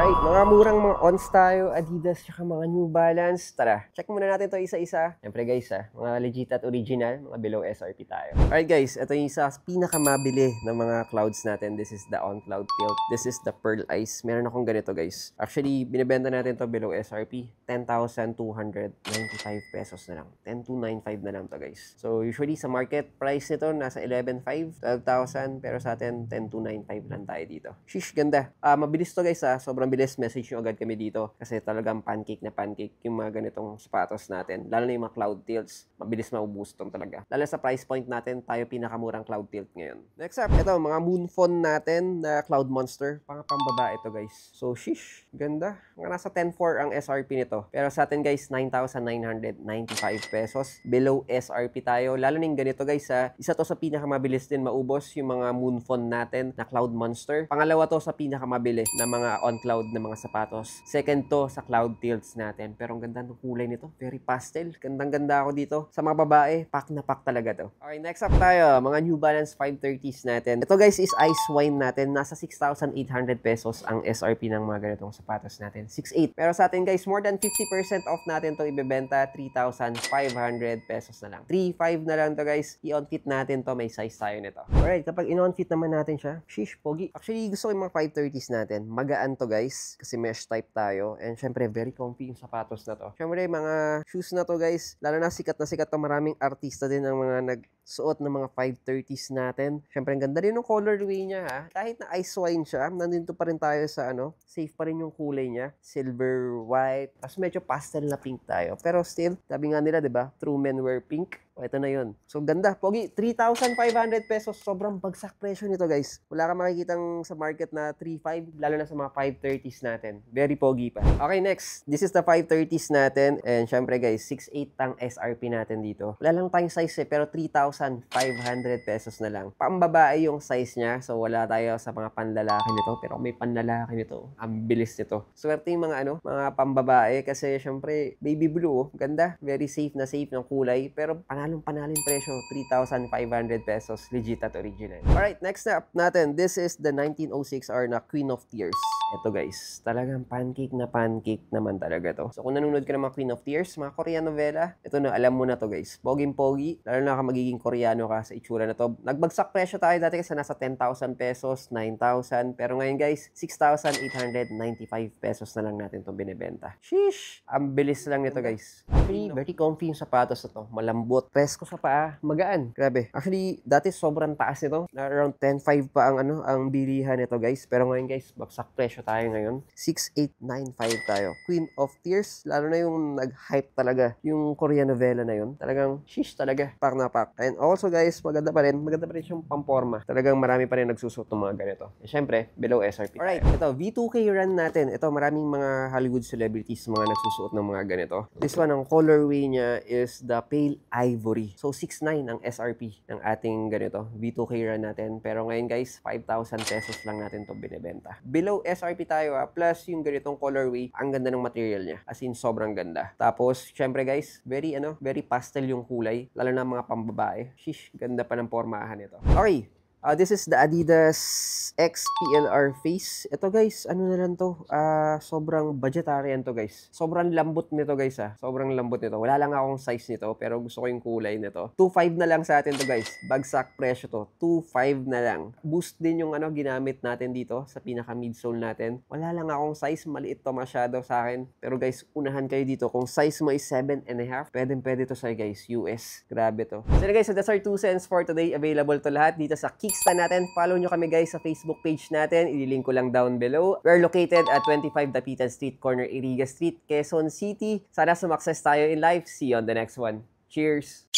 Alright, mga murang mga ons tayo, Adidas, tsaka mga New Balance. Tara, check muna natin to isa-isa. Siyempre guys mga legit at original, mga below SRP tayo. Alright guys, ito yung isa pinakamabili ng mga clouds natin. This is the On Cloud Tilt. This is the Pearl Ice. Meron akong ganito guys. Actually, binibenta natin to below SRP. 10,295 pesos na lang. 10,295 na lang to guys. So usually sa market price nito nasa 11,500, 12,000, pero sa atin 10,295 lang tayo dito. Shish, ganda. Mabilis to guys sobrang bilis. Message nyo agad kami dito kasi talagang pancake na pancake yung mga ganitong sapatos natin. Lalo na yung mga cloud tilts. Mabilis maubos tong talaga. Lalo sa price point natin, tayo pinakamurang cloud tilt ngayon. Next up, ito mga moon phone natin na Cloud Monster. Pang-pambaba ito guys. So shish, ganda. Mga nasa 10,400 ang SRP nito. Pero sa atin guys, 9,995 pesos. Below SRP tayo. Lalo na yung ganito guys isa to sa pinakamabilis din maubos yung mga moon phone natin na Cloud Monster. Pangalawa to sa pinakamabili na mga on cloud na mga sapatos. Second to sa cloud tilts natin. Pero ang ganda ng kulay nito. Very pastel. Gandang-ganda ako dito. Sa mga babae, pack na pack talaga to. Okay, next up tayo. Mga New Balance 530s natin. Ito guys is Ice Wine natin. Nasa 6,800 pesos ang SRP ng mga ganitong sapatos natin. 6,800. Pero sa atin guys, more than 50% off natin to ibebenta. 3,500 pesos na lang. 3,500 na lang to guys. I-on-fit natin to. May size tayo nito. Alright, kapag in-on-fit naman natin siya, shish, pogi. Actually, gusto ko yung mga 530s natin. Magaan to guys, kasi mesh type tayo. And syempre, very comfy yung sapatos na to. Syempre, mga shoes na to guys, lalo na sikat to. Maraming artista din ang mga nagsuot ng mga 530s natin. Syempre, ang ganda rin yung colorway niya Kahit na ice wine siya, nandito pa rin tayo sa safe pa rin yung kulay niya. Silver, white, tapos medyo pastel na pink tayo. Pero still, sabi nga nila, diba? True men wear pink. Ito na yun. So, ganda. Pogi, 3,500 pesos. Sobrang bagsak presyo nito, guys. Wala ka makikitang sa market na 3,500, lalo na sa mga 530s natin. Very pogi pa. Okay, next. This is the 530s natin. And syempre, guys, 6,800 ang SRP natin dito. Wala lang tayong size pero 3,500 pesos na lang. Pambabae yung size niya. So, wala tayo sa mga panlalaki nito. Pero may panlalaki nito. Ang bilis nito. Swerte yung mga mga pambabae. Kasi, syempre, baby blue. Ganda. Very safe na safe ng kulay. Pero, panalong presyo, 3,500 pesos, legit at original. Alright, next up natin, this is the 1906R na Queen of Tears. Ito guys, talagang pancake na pancake naman talaga to. So kung nanonood ka ng mga Queen of Tears, mga Korean novela, ito na, alam mo na to guys. Poging-pogi, lalo na ka magiging Koreano ka sa itsura na to. Nagbagsak presyo tayo dati kasi nasa 10,000 pesos, 9,000, pero ngayon guys, 6,895 pesos na lang natin itong binibenta. Sheesh! Ang bilis lang nito guys. Actually, very comfy yung sapatos na to. Malambot. Presko sa paa. Magaan. Grabe. Actually, dati sobrang taas nito. Around 10,500 pa ang bilihan nito guys. Pero ngayon guys, bagsak presyo tayo ngayon. 6,895 tayo. Queen of Tears. Lalo na yung nag-hype talaga. Yung Korean novela na yun. Talagang shish talaga. Pack na pack. And also guys, maganda pa rin. Maganda pa rin siyang pamporma. Talagang marami pa rin nagsusuot ng mga ganito. And syempre, below SRP. Alright. Ito, V2K run natin. Ito, maraming mga Hollywood celebrities mga nagsusuot ng mga ganito. This one, ang colorway niya is the Pale Ivory. So, 6,900 ang SRP ng ating ganito. V2K run natin. Pero ngayon guys, 5,000 pesos lang natin to binibenta. Below SRP tayo plus yung ganitong colorway, ang ganda ng material niya. As in, sobrang ganda. Tapos, syempre guys, very pastel yung kulay. Lalo na mga pambabae. Shish, ganda pa ng pormahan nito. Okay. This is the Adidas X PLR Face. Ito guys, ano na lang to? Sobrang budgetarian to guys. Sobrang lambot nito guys Sobrang lambot nito. Wala lang akong size nito, pero gusto ko yung kulay nito. 2,500 na lang sa atin to guys. Bagsak presyo to. 2,500 na lang. Boost din yung ginamit natin dito sa pinaka midsole natin. Wala lang akong size. Maliit to masyado sa akin. Pero guys, unahan kayo dito. Kung size mo is 7.5, pwede to sa'yo guys. US. Grabe to. So guys, so that's our 2 cents for today. Available to lahat dito sa Kickstand natin. Follow nyo kami guys sa Facebook page natin. Ililink ko lang down below. We're located at 25 Dapitan Street, corner Iriga Street, Quezon City. Sana sumakses tayo in life. See you on the next one. Cheers!